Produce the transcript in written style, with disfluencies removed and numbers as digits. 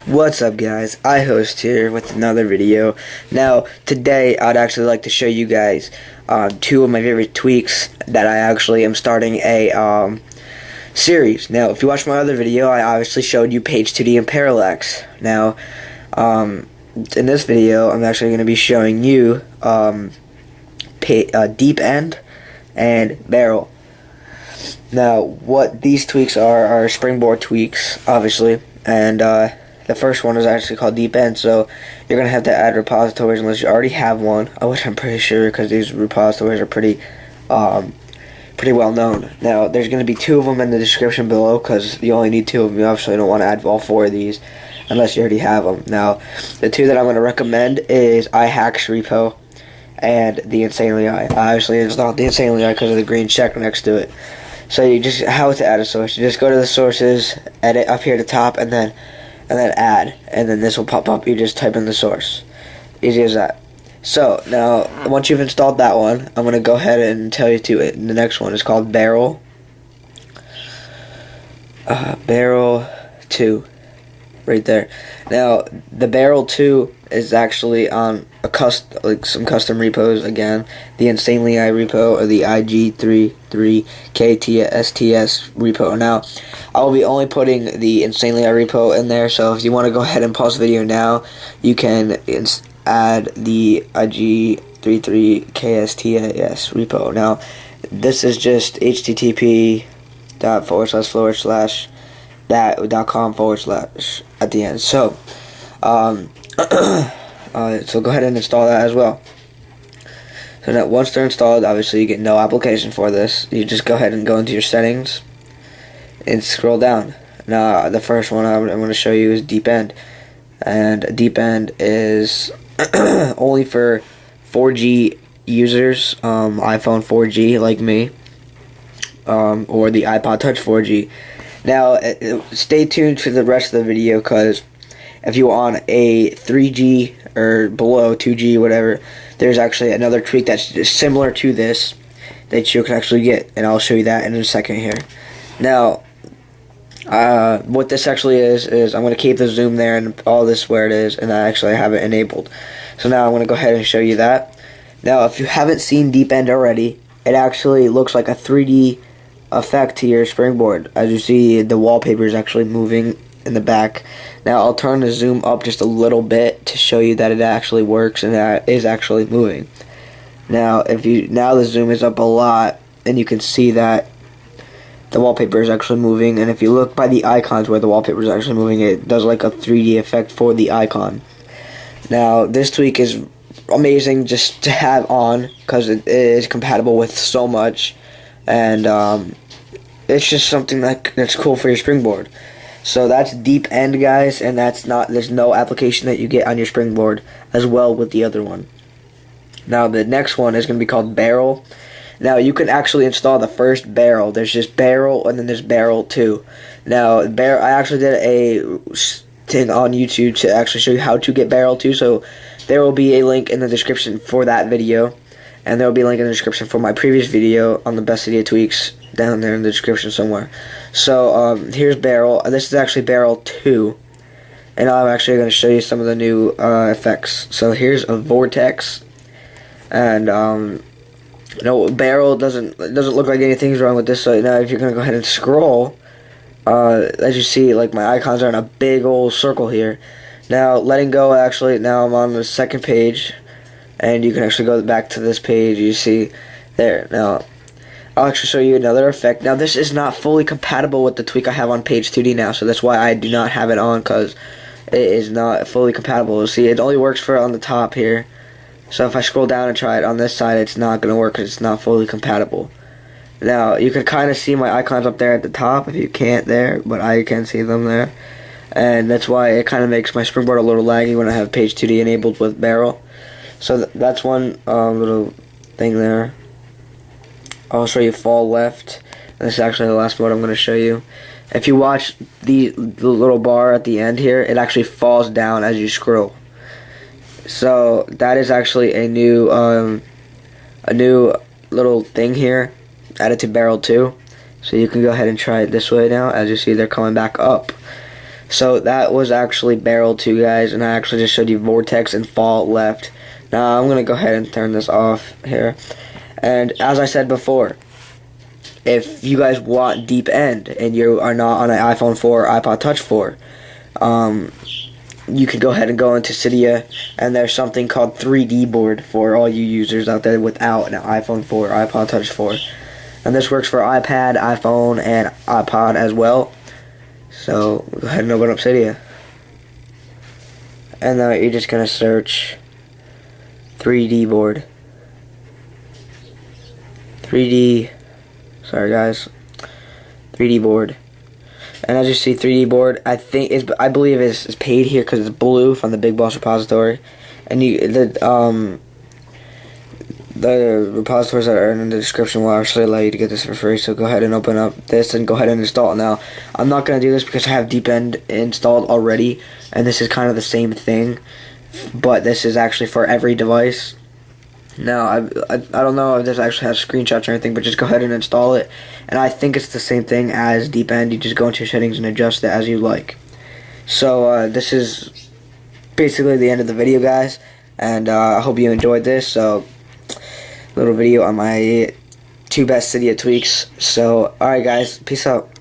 What's up, guys? iHost here with another video. Now, today I'd actually like to show you guys two of my favorite tweaks that I actually am starting a series. Now, if you watched my other video, I obviously showed you page 2D and parallax. Now, in this video, I'm actually going to be showing you DeepEnd and barrel. Now, what these tweaks are springboard tweaks, obviously, and the first one is actually called DeepEnd, so you're going to have to add repositories unless you already have one, which I'm pretty sure because these repositories are pretty well known. Now, there's going to be two of them in the description below because you only need two of them. You obviously don't want to add all four of these unless you already have them. Now, the two that I'm going to recommend is iHacks repo and the Insanely I. I obviously installed the Insanely I because of the green check next to it. So you just, how to add a source, you just go to the sources, edit up here at the top, and then add, and then this will pop up. You just type in the source. Easy as that. So now, once you've installed that one, I'm going to go ahead and tell you to it. The next one is called barrel. Barrel 2, right there. Now, the barrel 2 is actually on some custom repos again. The Insanely I repo or the IG33KTSTS repo. Now, I will be only putting the Insanely I repo in there, so if you want to go ahead and pause the video now, you can add the IG33KSTS repo. Now, this is just http://that.com/ at the end. So, so go ahead and install that as well. So now once they're installed, obviously you get no application for this. You just go ahead and go into your settings and scroll down. Now the first one I'm going to show you is DeepEnd, and DeepEnd is only for 4G users, iPhone 4G like me, or the iPod Touch 4G. Now stay tuned for the rest of the video, because if you're on a 3G or below 2G, whatever, there's actually another tweak that's similar to this that you can actually get, and I'll show you that in a second here. Now, what this actually is I'm going to keep the zoom there and all this where it is, and I actually have it enabled. So now I'm going to go ahead and show you that. Now, if you haven't seen DeepEnd already, it actually looks like a 3D effect to your springboard. As you see, the wallpaper is actually moving in the back. Now I'll turn the zoom up just a little bit to show you that it actually works and that it is actually moving. Now the zoom is up a lot, and you can see that the wallpaper is actually moving, and if you look by the icons where the wallpaper is actually moving, it does like a 3D effect for the icon. Now this tweak is amazing just to have on because it is compatible with so much, and it's just something that's cool for your springboard. So that's DeepEnd, guys, and there's no application that you get on your springboard as well with the other one. Now the next one is going to be called barrel. Now you can actually install the first barrel. There's just barrel, and then there's barrel 2. Now I actually did a thing on YouTube to actually show you how to get barrel 2. So there will be a link in the description for that video, and there will be a link in the description for my previous video on the best Cydia tweaks down there in the description somewhere. So here's barrel. This is actually barrel 2, and I'm actually going to show you some of the new effects. So here's a vortex, and barrel doesn't look like anything's wrong with this. So now if you're going to go ahead and scroll, as you see, like my icons are in a big old circle here. Now letting go, actually now I'm on the second page, and you can actually go back to this page. You see there. Now I'll actually show you another effect. Now this is not fully compatible with the tweak I have on page 2D now, so that's why I do not have it on, because it is not fully compatible. See, it only works for on the top here. So if I scroll down and try it on this side, it's not going to work because it's not fully compatible. Now you can kind of see my icons up there at the top if you can't there, but I can see them there. And that's why it kind of makes my springboard a little laggy when I have page 2D enabled with barrel. So that's one little thing there. I'll show you fall left. This is actually the last mode I'm going to show you. If you watch the little bar at the end here, it actually falls down as you scroll. So that is actually a new little thing here added to Barrel 2. So you can go ahead and try it this way now. As you see, they're coming back up. So that was actually Barrel 2, guys, and I actually just showed you Vortex and Fall left. Now I'm going to go ahead and turn this off here. And as I said before, if you guys want DeepEnd and you are not on an iPhone 4 or iPod Touch 4, you can go ahead and go into Cydia, and there's something called 3D board for all you users out there without an iPhone 4 or iPod Touch 4. And this works for iPad, iPhone, and iPod as well. So go ahead and open up Cydia. And now you're just going to search 3D board. 3D, sorry guys, 3D board. And as you see, 3D board, I believe is paid here because it's blue from the Big Boss repository. And the repositories that are in the description will actually allow you to get this for free. So go ahead and open up this and go ahead and install it now. I'm not going to do this because I have DeepEnd installed already, and this is kind of the same thing, but this is actually for every device. Now, I don't know if this actually has screenshots or anything, but just go ahead and install it. And I think it's the same thing as DeepEnd. You just go into your settings and adjust it as you like. So this is basically the end of the video, guys. And I hope you enjoyed this. So, little video on my 2 best Cydia tweaks. So, alright guys, peace out.